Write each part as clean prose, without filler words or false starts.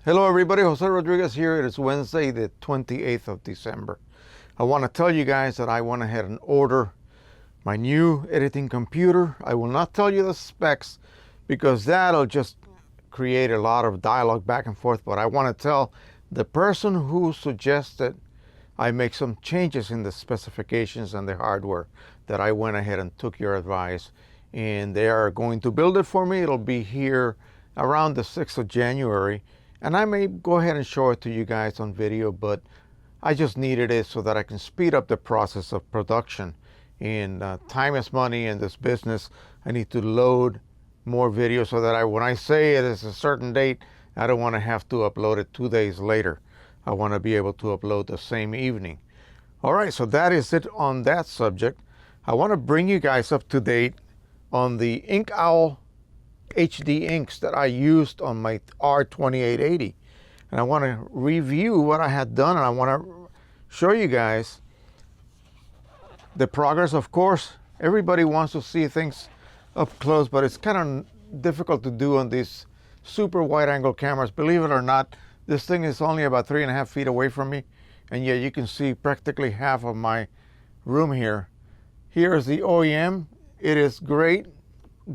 Hello everybody, Jose Rodriguez here. It is Wednesday the 28th of December. I want to tell you guys that I went ahead and ordered my new editing computer. I will not tell you the specs because that'll just create a lot of dialogue back and forth, but I want to tell the person who suggested I make some changes in the specifications and the hardware that I went ahead and took your advice, and they are going to build it for me. It'll be here around the 6th of January. And I may go ahead and show it to you guys on video, but I just needed it so that I can speed up the process of production. And time is money in this business. I need to load more videos so that when I say it is a certain date, I don't want to have to upload it 2 days later. I want to be able to upload the same evening. All right, so that is it on that subject. I want to bring you guys up to date on the Ink Owl HD inks that I used on my R2880, and I want to review what I had done, and I want to show you guys the progress. Of course, everybody wants to see things up close, but it's kind of difficult to do on these super wide angle cameras. Believe it or not, this thing is only about 3.5 feet away from me, and yet you can see practically half of my room here. Here is the OEM. It is great,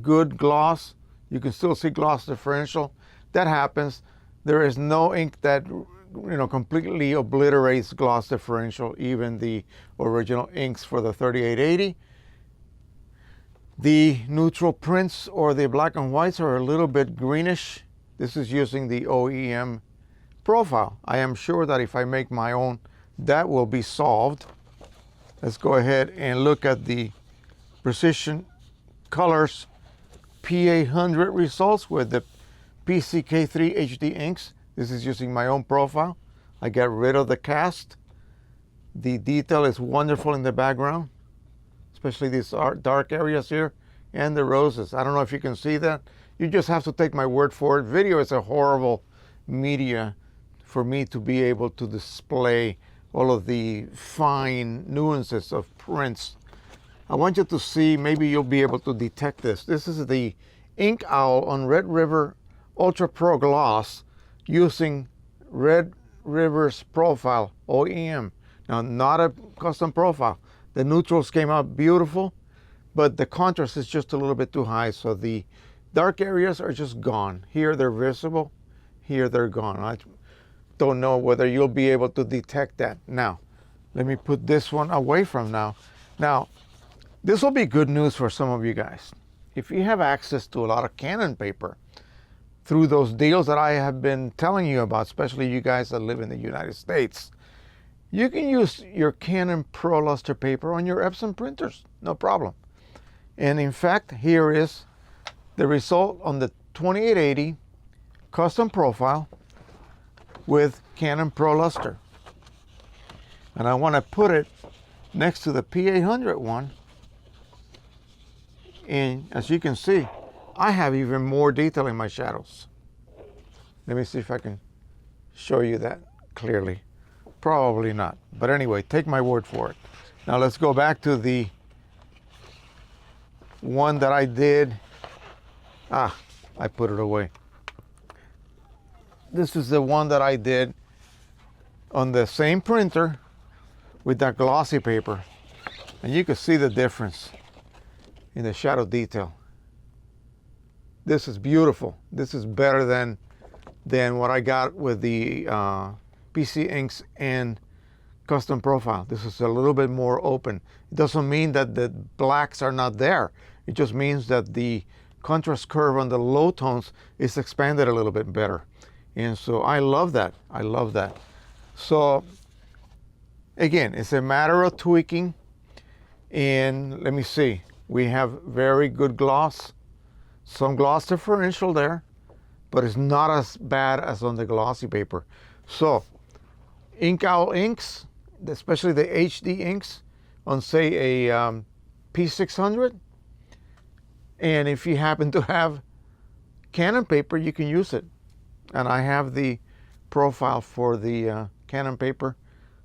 good gloss. You can still see gloss differential. That happens. There is no ink that completely obliterates gloss differential, even the original inks for the 3880. The neutral prints or the black and whites are a little bit greenish. This is using the OEM profile. I am sure that if I make my own, that will be solved. Let's go ahead and look at the Precision Colors P800 results with the PCK3 HD inks. This is using my own profile. I got rid of the cast. The detail is wonderful in the background, especially these dark areas here and the roses. I don't know if you can see that. You just have to take my word for it. Video is a horrible media for me to be able to display all of the fine nuances of prints. I want you to see, maybe you'll be able to detect this. This is the Ink Owl on Red River Ultra Pro Gloss using Red River's profile, OEM. Now, not a custom profile. The neutrals came out beautiful, but the contrast is just a little bit too high, so the dark areas are just gone. Here they're visible, here they're gone. I don't know whether you'll be able to detect that. Now, let me put this one away from now. Now, this will be good news for some of you guys. If you have access to a lot of Canon paper through those deals that I have been telling you about, especially you guys that live in the United States, you can use your Canon Pro Luster paper on your Epson printers, no problem. And in fact, here is the result on the 2880 custom profile with Canon Pro Luster. And I want to put it next to the P800 one. And as you can see, I have even more detail in my shadows. Let me see if I can show you that clearly. Probably not. But anyway, take my word for it. Now let's go back to the one that I did. I put it away. This is the one that I did on the same printer with that glossy paper. And you can see the difference in the shadow detail. This is beautiful. This is better than what I got with the PC inks and custom profile. This is a little bit more open. It doesn't mean that the blacks are not there. It just means that the contrast curve on the low tones is expanded a little bit better. And so I love that. I love that. So again, it's a matter of tweaking. And let me see. We have very good gloss, some gloss differential there, but it's not as bad as on the glossy paper. So, Ink Owl inks, especially the HD inks, on say a P600, and if you happen to have Canon paper, you can use it. And I have the profile for the Canon paper,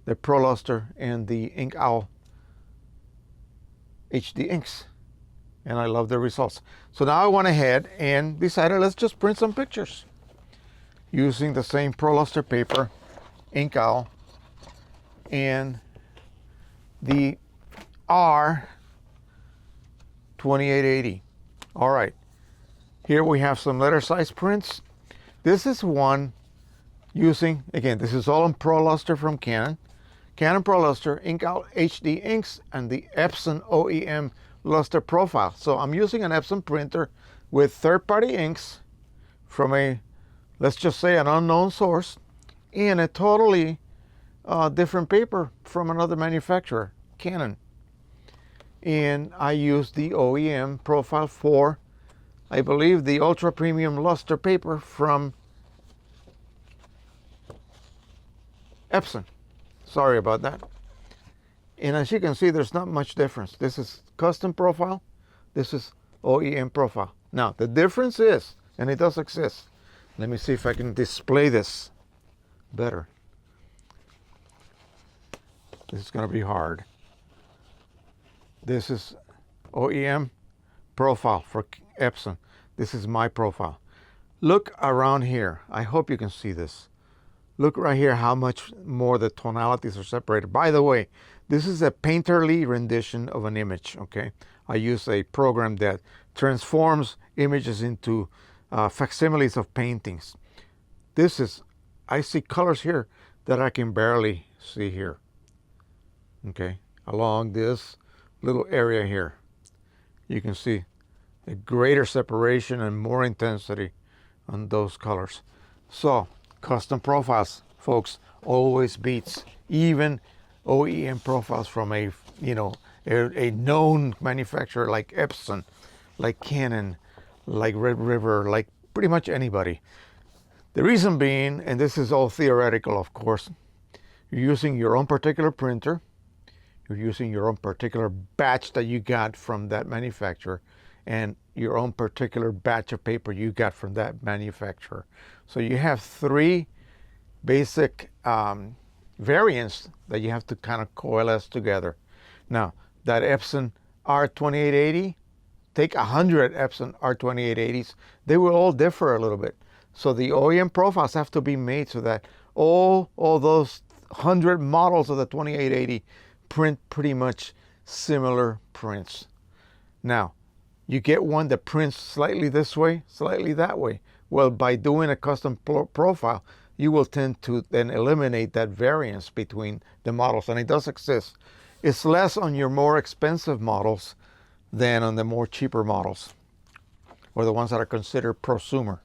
the Pro Luster, and the Ink Owl HD inks. And I love the results. So now I went ahead and decided let's just print some pictures. using the same ProLuster paper, ink owl, and the R2880. All right, here we have some letter size prints. This is one using, again, this is all in ProLuster from Canon. Canon ProLuster, ink owl HD inks, and the Epson OEM luster profile. So I'm using an Epson printer with third-party inks from a, let's just say, an unknown source, and a totally different paper from another manufacturer, Canon. And I use the OEM profile for, I believe, the ultra premium luster paper from Epson. Sorry about that. And as you can see, there's not much difference. This is custom profile. This is OEM profile. Now, the difference is, and it does exist. Let me see if I can display this better. This is going to be hard. This is OEM profile for Epson. This is my profile. Look around here. I hope you can see this. Look right here how much more the tonalities are separated. By the way, this is a painterly rendition of an image, okay? I use a program that transforms images into facsimiles of paintings. This is, I see colors here that I can barely see here, okay? Along this little area here, you can see a greater separation and more intensity on those colors. So, custom profiles, folks, always beats even OEM profiles from a, you know, a known manufacturer like Epson, like Canon, like Red River, like pretty much anybody. The reason being, and this is all theoretical, of course, you're using your own particular printer, you're using your own particular batch that you got from that manufacturer, and your own particular batch of paper you got from that manufacturer. So you have three basic variants that you have to kind of coalesce together. Now, that Epson R2880, take 100 Epson R2880s, they will all differ a little bit. So the OEM profiles have to be made so that all those 100 models of the 2880 print pretty much similar prints. Now, you get one that prints slightly this way, slightly that way. Well, by doing a custom profile, you will tend to then eliminate that variance between the models, and it does exist. It's less on your more expensive models than on the more cheaper models, or the ones that are considered prosumer.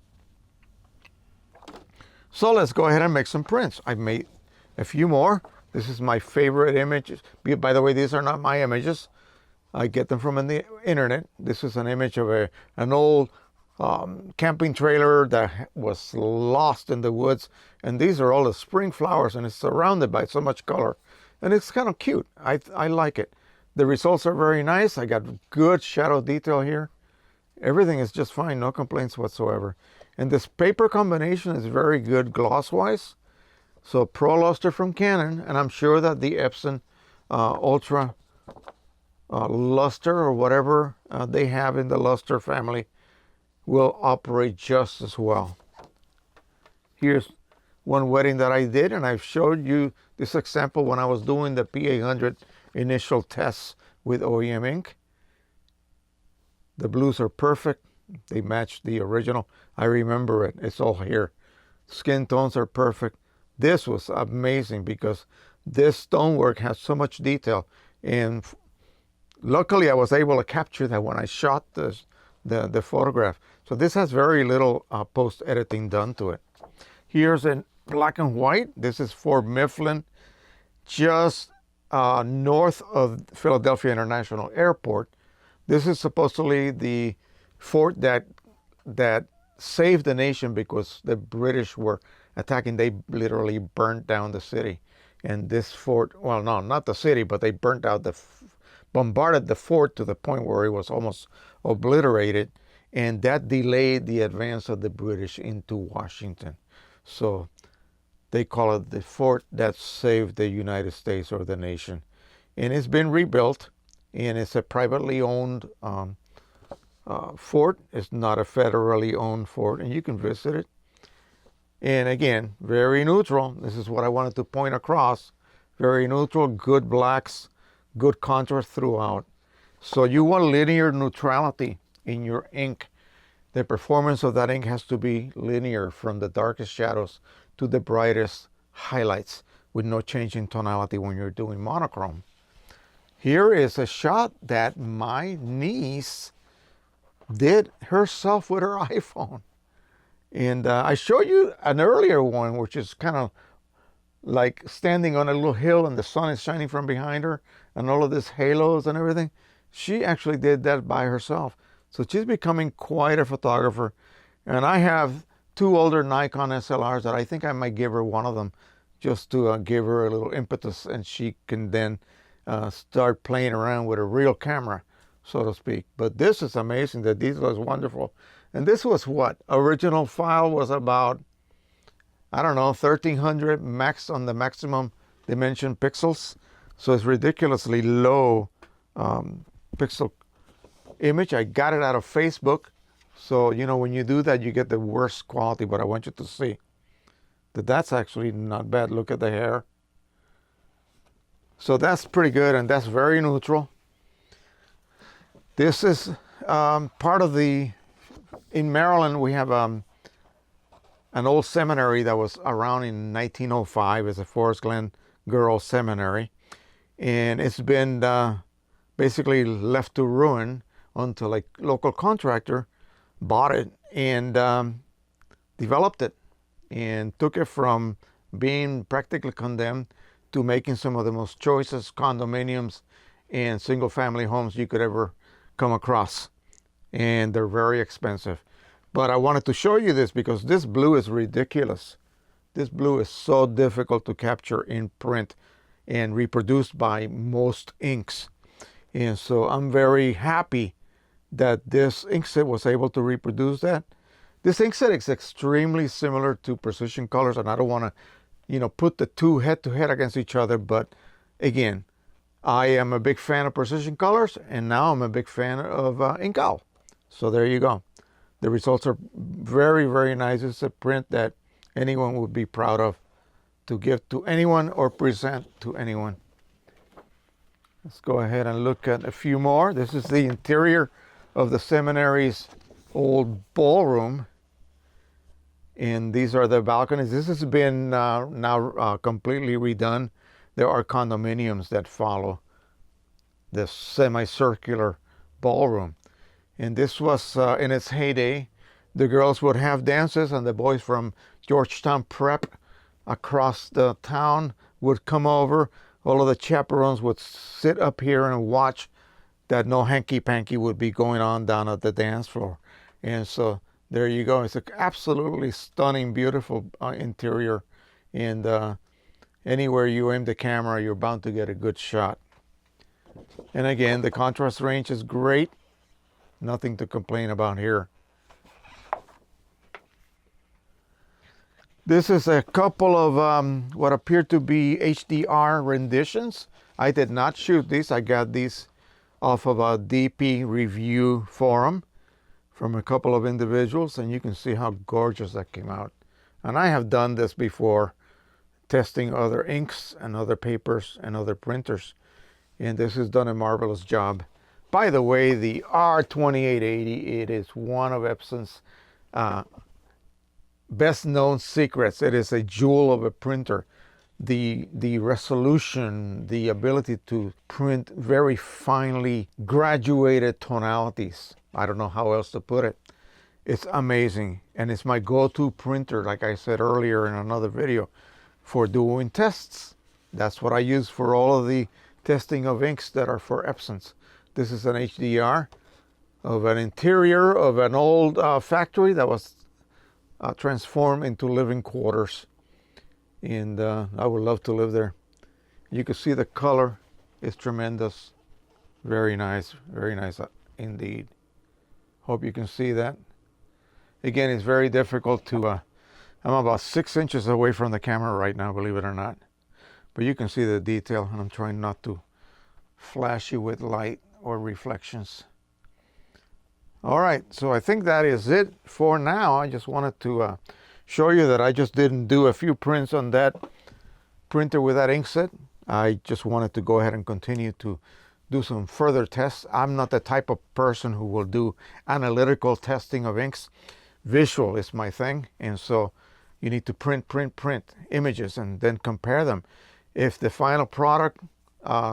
So let's go ahead and make some prints. I've made a few more. This is my favorite image. By the way, these are not my images. I get them from the internet. This is an image of an old camping trailer that was lost in the woods. And these are all the spring flowers, and it's surrounded by so much color. And it's kind of cute. I like it. The results are very nice. I got good shadow detail here. Everything is just fine. No complaints whatsoever. And this paper combination is very good gloss-wise. So ProLuster from Canon, and I'm sure that the Epson Ultra luster or whatever they have in the luster family will operate just as well. Here's one wedding that I did, and I've showed you this example when I was doing the P800 initial tests with OEM ink. The blues are perfect. They match the original. I remember it. It's all here. Skin tones are perfect. This was amazing because this stonework has so much detail, and luckily I was able to capture that when I shot the photograph. So this has very little post-editing done to it. Here's in black and white. This is Fort Mifflin, just north of Philadelphia International Airport. This is supposedly the fort that saved the nation because the British were attacking. They literally burnt down the city. And this fort, well, no, not the city, but they burnt out bombarded the fort to the point where it was almost obliterated. And that delayed the advance of the British into Washington. So they call it the fort that saved the United States or the nation. And it's been rebuilt, and it's a privately owned fort. It's not a federally owned fort, and you can visit it. And again, very neutral. This is what I wanted to point across. Very neutral, good blacks, good contrast throughout. So you want linear neutrality in your ink. The performance of that ink has to be linear from the darkest shadows to the brightest highlights with no change in tonality when you're doing monochrome. Here is a shot that my niece did herself with her iPhone. And I showed you an earlier one, which is kind of like standing on a little hill and the sun is shining from behind her and all of these halos and everything. She actually did that by herself. So she's becoming quite a photographer. And I have two older Nikon SLRs that I think I might give her one of them just to give her a little impetus, and she can then start playing around with a real camera, so to speak. But this is amazing. The detail is wonderful. And this was what? Original file was about, I don't know, 1300 max on the maximum dimension pixels. So it's ridiculously low pixel image. I got it out of Facebook. So, you know, when you do that, you get the worst quality, but I want you to see that that's actually not bad. Look at the hair. So that's pretty good, and that's very neutral. This is part of the, in Maryland, we have an old seminary that was around in 1905. It's a Forest Glen Girls Seminary. And it's been basically left to ruin until a local contractor bought it and developed it and took it from being practically condemned to making some of the most choicest condominiums and single family homes you could ever come across. And they're very expensive. But I wanted to show you this because this blue is ridiculous. This blue is so difficult to capture in print and reproduced by most inks. And so I'm very happy that this inkset was able to reproduce that. This inkset is extremely similar to Precision Colors, and I don't want to, you know, put the two head to head against each other. But again, I am a big fan of Precision Colors, and now I'm a big fan of Inkowl. So there you go. The results are very, very nice. It's a print that anyone would be proud of to give to anyone or present to anyone. Let's go ahead and look at a few more. This is the interior of the seminary's old ballroom. And these are the balconies. This has been now completely redone. There are condominiums that follow the semicircular ballroom. And this was in its heyday. The girls would have dances, and the boys from Georgetown Prep across the town would come over. All of the chaperones would sit up here and watch that no hanky-panky would be going on down at the dance floor. And so there you go. It's an absolutely stunning, beautiful interior. And anywhere you aim the camera, you're bound to get a good shot. And again, the contrast range is great. Nothing to complain about here. This is a couple of what appear to be HDR renditions. I did not shoot these. I got these off of a DP review forum from a couple of individuals, and you can see how gorgeous that came out. And I have done this before, testing other inks and other papers and other printers, and this has done a marvelous job. By the way, the R2880, it is one of Epsons' best known secrets. It is a jewel of a printer. The resolution, the ability to print very finely graduated tonalities. I don't know how else to put it. It's amazing. And it's my go-to printer, like I said earlier in another video, for doing tests. That's what I use for all of the testing of inks that are for Epsons. This is an HDR of an interior of an old factory that was transformed into living quarters. And I would love to live there. You can see the color is tremendous. Very nice indeed. Hope you can see that. Again, it's very difficult to, I'm about 6 inches away from the camera right now, believe it or not. But you can see the detail, and I'm trying not to flash you with light or reflections. All right, so I think that is it for now. I just wanted to show you that I just didn't do a few prints on that printer with that ink set. I just wanted to go ahead and continue to do some further tests. I'm not the type of person who will do analytical testing of inks. Visual is my thing, and so you need to print images and then compare them. If the final product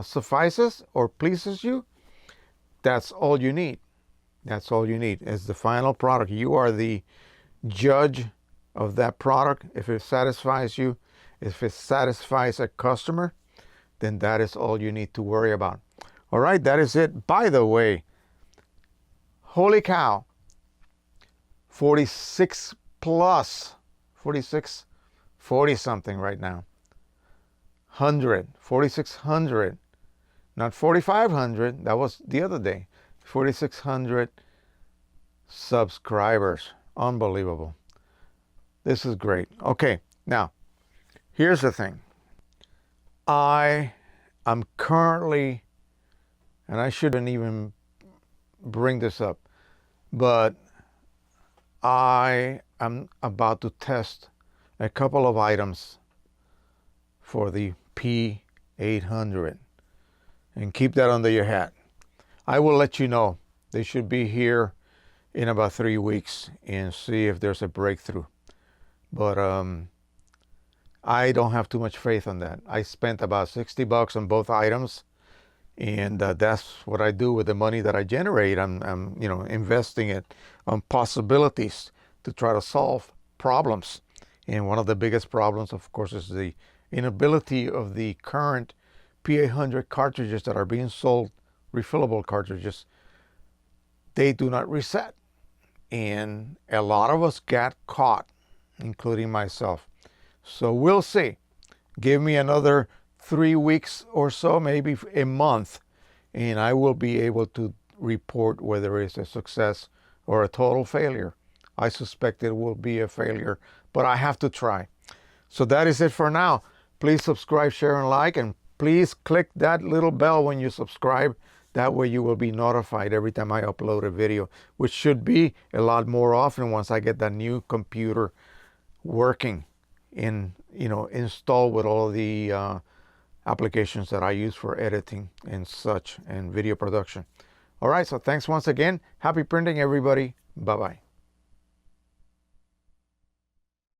suffices or pleases you, that's all you need. That's all you need is the final product. You are the judge of that product. If it satisfies you, if it satisfies a customer, then that is all you need to worry about. All right, that is it. By the way, holy cow, 46 plus, 46, 40 something right now. 4,600, not 4,500, that was the other day. 4,600 subscribers. Unbelievable. This is great. Okay, now, here's the thing. I am currently, and I shouldn't even bring this up, but I am about to test a couple of items for the P800. And keep that under your hat. I will let you know. They should be here in about 3 weeks and see if there's a breakthrough. But I don't have too much faith on that. I spent about $60 on both items, and that's what I do with the money that I generate. I'm investing it on possibilities to try to solve problems. And one of the biggest problems, of course, is the inability of the current P800 cartridges that are being sold, refillable cartridges. They do not reset, and a lot of us got caught, including myself. So we'll see. Give me another 3 weeks or so, maybe a month, and I will be able to report whether it's a success or a total failure. I suspect it will be a failure, but I have to try. So that is it for now. Please subscribe, share, and like, and please click that little bell when you subscribe. That way you will be notified every time I upload a video, which should be a lot more often once I get that new computer working and installed with all of the applications that I use for editing and such and video production. All right, so thanks once again. Happy printing, everybody. Bye-bye.